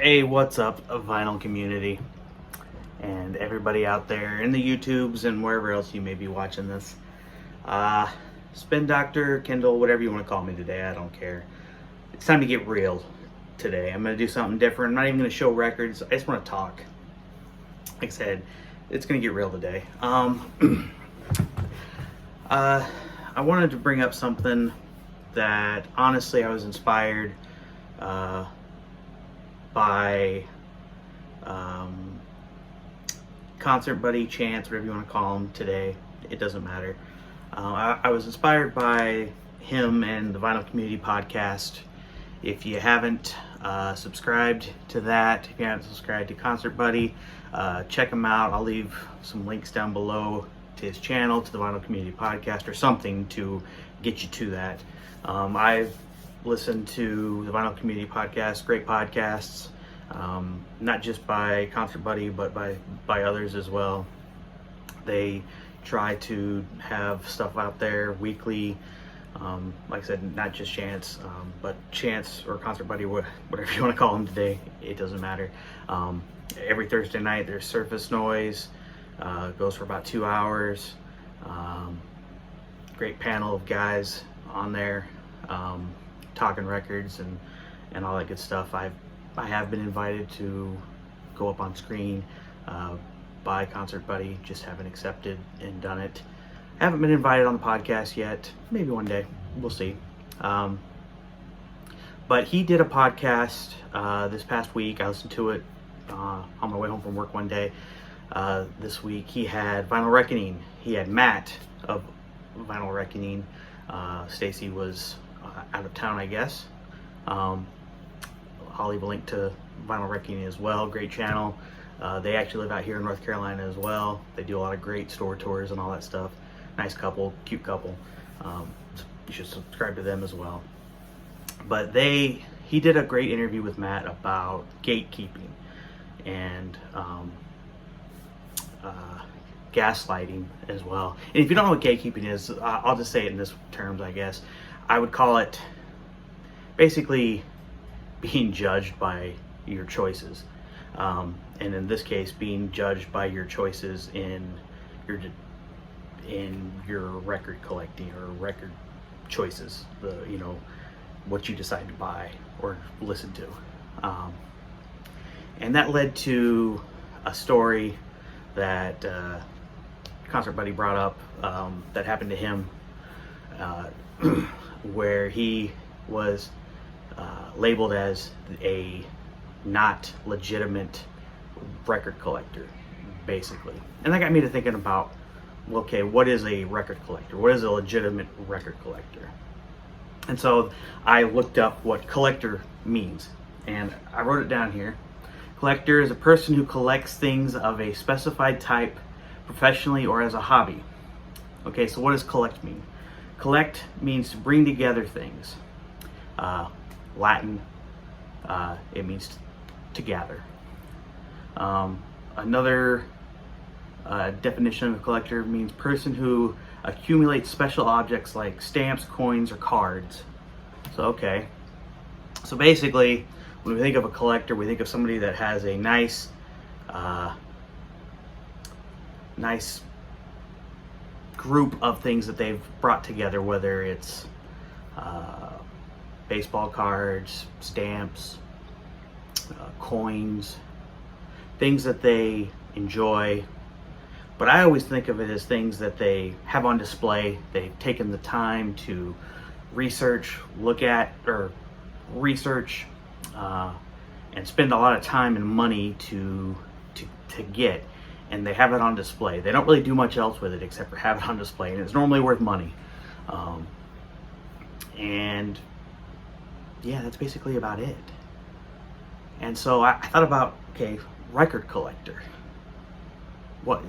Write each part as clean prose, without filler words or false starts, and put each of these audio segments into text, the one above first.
Hey, what's up, vinyl community, and everybody out there in the YouTubes and wherever else you may be watching this. Spin Doctor, Kindle, whatever you want to call me today, I don't care. It's time to get real today. I'm going to do something different. I'm not even going to show records. I just want to talk. Like I said, it's going to get real today. I wanted to bring up something that honestly I was inspired by concert buddy, Chance, whatever you want to call him today. It doesn't matter. I was inspired by him and the Vinyl Community Podcast. If you haven't subscribed to that, if you haven't subscribed to Concert Buddy, check him out. I'll leave some links down below to his channel, to the Vinyl Community Podcast, or something to get you to that. I've listened to the Vinyl Community Podcast, great podcasts, not just by Concert Buddy, but by others as well. They try to have stuff out there weekly. Like I said, not just Chance, but Chance or Concert Buddy, whatever you want to call him today, it doesn't matter. Every Thursday night there's Surface Noise, goes for about 2 hours. Great panel of guys on there, talking records and all that good stuff. I have been invited to go up on screen by Concert Buddy, just haven't accepted and done it. Haven't been invited on the podcast yet. Maybe one day, we'll see. But he did a podcast this past week. I listened to it on my way home from work one day. This week he had Vinyl Reckoning. He had Matt of Vinyl Reckoning. Stacy was out of town, I guess. I'll leave a link to Vinyl Reckoning as well. Great channel. They actually live out here in North Carolina as well. They do a lot of great store tours and all that stuff. Nice couple, cute couple. You should subscribe to them as well. But he did a great interview with Matt about gatekeeping and gaslighting as well. And if you don't know what gatekeeping is, I'll just say it in this terms, I guess. I would call it basically being judged by your choices. And in this case, being judged by your choices in your record collecting or record choices, what you decide to buy or listen to. And that led to a story that Concert Buddy brought up that happened to him, where he was labeled as a not legitimate record collector, basically. And that got me to thinking about, okay, what is a record collector? What is a legitimate record collector? And so I looked up what collector means, and I wrote it down here. Collector is a person who collects things of a specified type professionally or as a hobby. Okay, so what does collect mean? Collect means to bring together things. Latin, it means to gather. Another definition of a collector means person who accumulates special objects like stamps, coins, or cards. So, okay. So basically, when we think of a collector, we think of somebody that has a nice group of things that they've brought together, whether it's baseball cards, stamps, coins, things that they enjoy. But I always think of it as things that they have on display. They've taken the time to research, and spend a lot of time and money to get, and they have it on display. They don't really do much else with it except for have it on display, and it's normally worth money. And yeah, that's basically about it. And so I thought about, okay, record collector.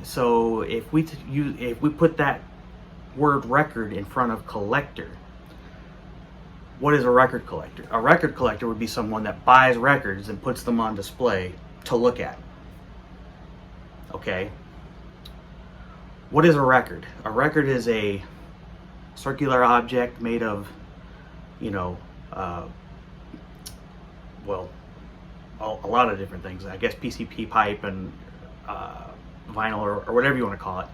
So if we put that word record in front of collector, what is a record collector? A record collector would be someone that buys records and puts them on display to look at. Okay. What is a record? A record is a circular object made of, a lot of different things. I guess PCP pipe and vinyl or whatever you want to call it.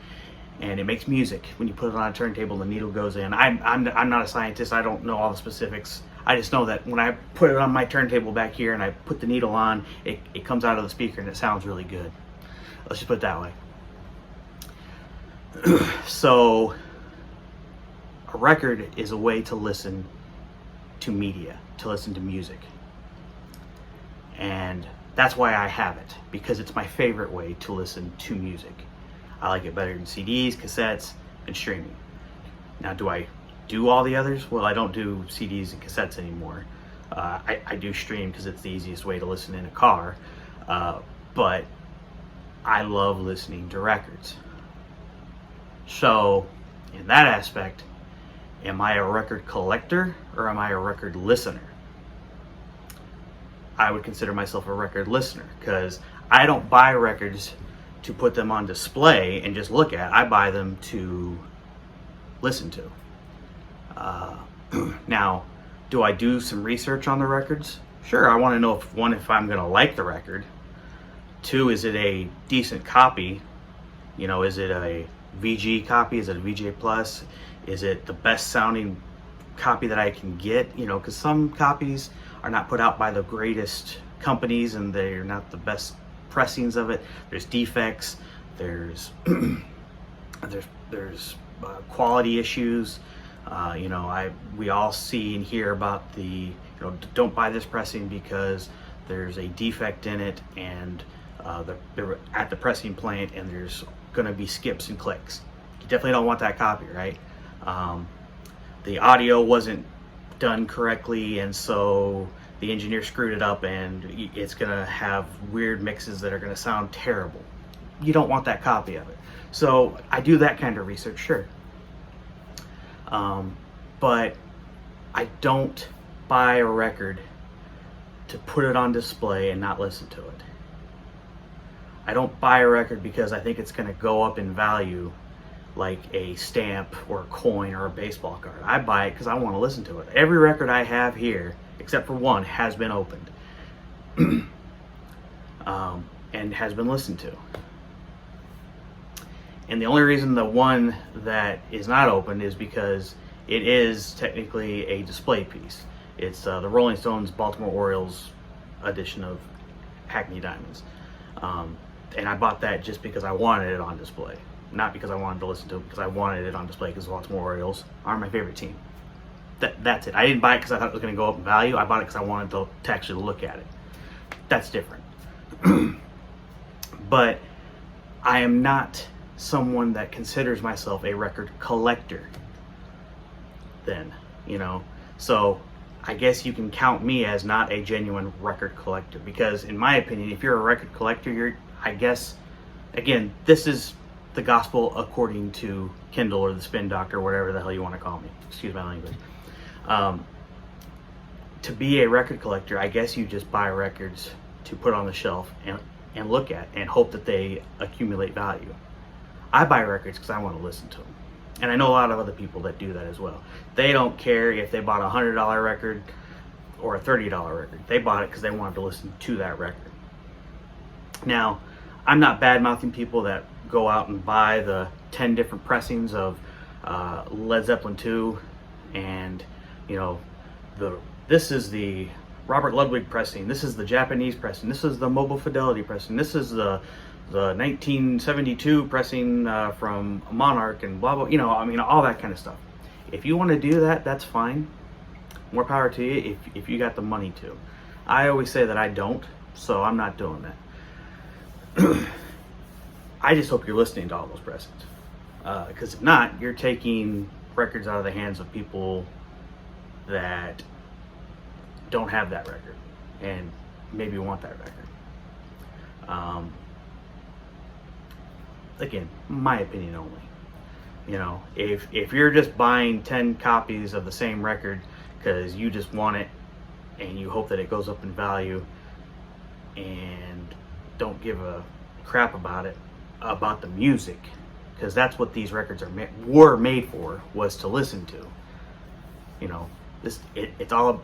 And it makes music. When you put it on a turntable, the needle goes in. I'm not a scientist. I don't know all the specifics. I just know that when I put it on my turntable back here and I put the needle on, it comes out of the speaker and it sounds really good. Let's just put it that way. So a record is a way to listen to media, to listen to music. And that's why I have it, because it's my favorite way to listen to music. I like it better than CDs, cassettes, and streaming. Now, do I do all the others? Well, I don't do CDs and cassettes anymore. I do stream because it's the easiest way to listen in a car. But I love listening to records. So, in that aspect, am I a record collector or am I a record listener? I would consider myself a record listener because I don't buy records to put them on display and just look at. I buy them to listen to. Now, do I do some research on the records? Sure, I want to know if I'm going to like the record. 2, is it a decent copy? You know, is it a VG copy? Is it a VJ Plus? Is it the best sounding copy that I can get? You know, because some copies are not put out by the greatest companies and they're not the best pressings of it. There's defects, there's quality issues. We all see and hear about don't buy this pressing because there's a defect in it and they're at the pressing plant and there's going to be skips and clicks. You definitely don't want that copy, right? The audio wasn't done correctly and so the engineer screwed it up and it's going to have weird mixes that are going to sound terrible. You don't want that copy of it. So I do that kind of research, sure. But I don't buy a record to put it on display and not listen to it. I don't buy a record because I think it's going to go up in value like a stamp or a coin or a baseball card. I buy it because I want to listen to it. Every record I have here, except for one, has been opened and has been listened to. And the only reason the one that is not opened is because it is technically a display piece. It's the Rolling Stones Baltimore Orioles edition of Hackney Diamonds. And I bought that just because I wanted it on display. Not because I wanted to listen to it, because I wanted it on display because the Baltimore Orioles are my favorite team. That's it. I didn't buy it because I thought it was going to go up in value. I bought it because I wanted to actually look at it. That's different. But I am not someone that considers myself a record collector then, So I guess you can count me as not a genuine record collector because in my opinion, if you're a record collector, again, this is the gospel according to Kindle or the Spin Doctor, whatever the hell you want to call me. Excuse my language. To be a record collector, I guess you just buy records to put on the shelf and look at and hope that they accumulate value. I buy records because I want to listen to them. And I know a lot of other people that do that as well. They don't care if they bought a $100 record or a $30 record. They bought it because they wanted to listen to that record. Now, I'm not bad-mouthing people that go out and buy the 10 different pressings of Led Zeppelin 2 and, this is the Robert Ludwig pressing, this is the Japanese pressing, this is the Mobile Fidelity pressing, this is the 1972 pressing from Monarch and blah, blah, all that kind of stuff. If you want to do that, that's fine. More power to you if you got the money to. I always say that I don't, so I'm not doing that. I just hope you're listening to all those pressings. Because if not, you're taking records out of the hands of people that don't have that record and maybe want that record. Again, my opinion only. If you're just buying 10 copies of the same record because you just want it and you hope that it goes up in value and don't give a crap about the music, because that's what these records were made for, was to listen to. It's all,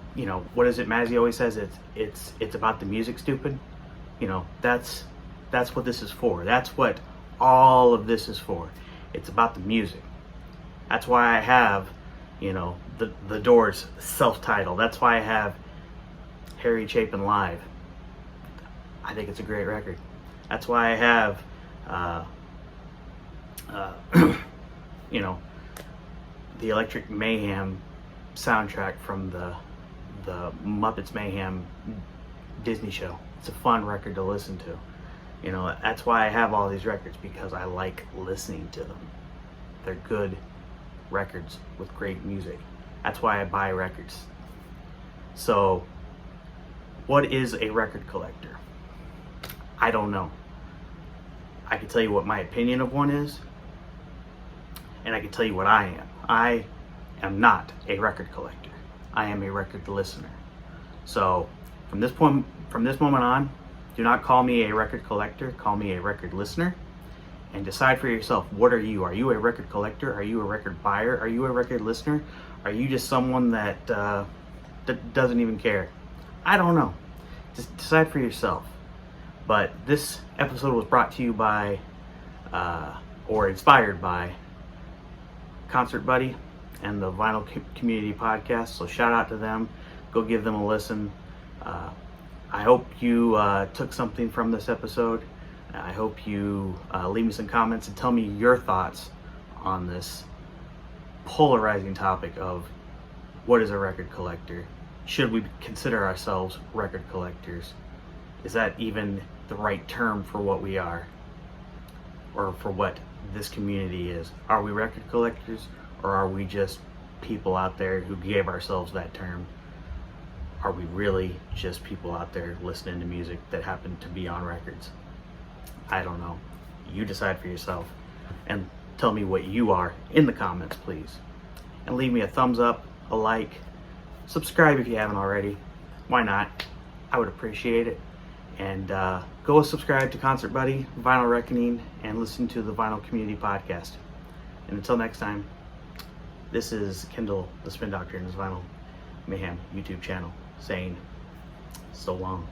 what is it Mazzy always says? It's about the music, stupid. That's what this is for. That's what all of this is for. It's about the music. That's why I have, the Doors self-titled. That's why I have Harry Chapin Live. I think it's a great record. That's why I have, the Electric Mayhem soundtrack from the Muppets Mayhem Disney show. It's a fun record to listen to. That's why I have all these records, because I like listening to them. They're good records with great music. That's why I buy records. So, what is a record collector? I don't know. I can tell you what my opinion of one is, and I can tell you what I am. I am not a record collector. I am a record listener. So, from this moment on, do not call me a record collector. Call me a record listener, and decide for yourself. What are you? Are you a record collector? Are you a record buyer? Are you a record listener? Are you just someone that doesn't even care? I don't know. Just decide for yourself. But this episode was brought to you by, or inspired by, Concert Buddy and the Vinyl Community Podcast. So shout out to them. Go give them a listen. I hope you took something from this episode. I hope you leave me some comments and tell me your thoughts on this polarizing topic of what is a record collector. Should we consider ourselves record collectors? Is that even the right term for what we are, or for what this community is? Are we record collectors, or are we just people out there who gave ourselves that term? Are we really just people out there listening to music that happen to be on records? I don't know. You decide for yourself, and tell me what you are in the comments, please. And leave me a thumbs up, a like, subscribe if you haven't already. Why not? I would appreciate it. And go subscribe to Concert Buddy, Vinyl Reckoning, and listen to the Vinyl Community Podcast. And until next time, this is Kendall, the Spin Doctor, and his Vinyl Mayhem YouTube channel, saying so long.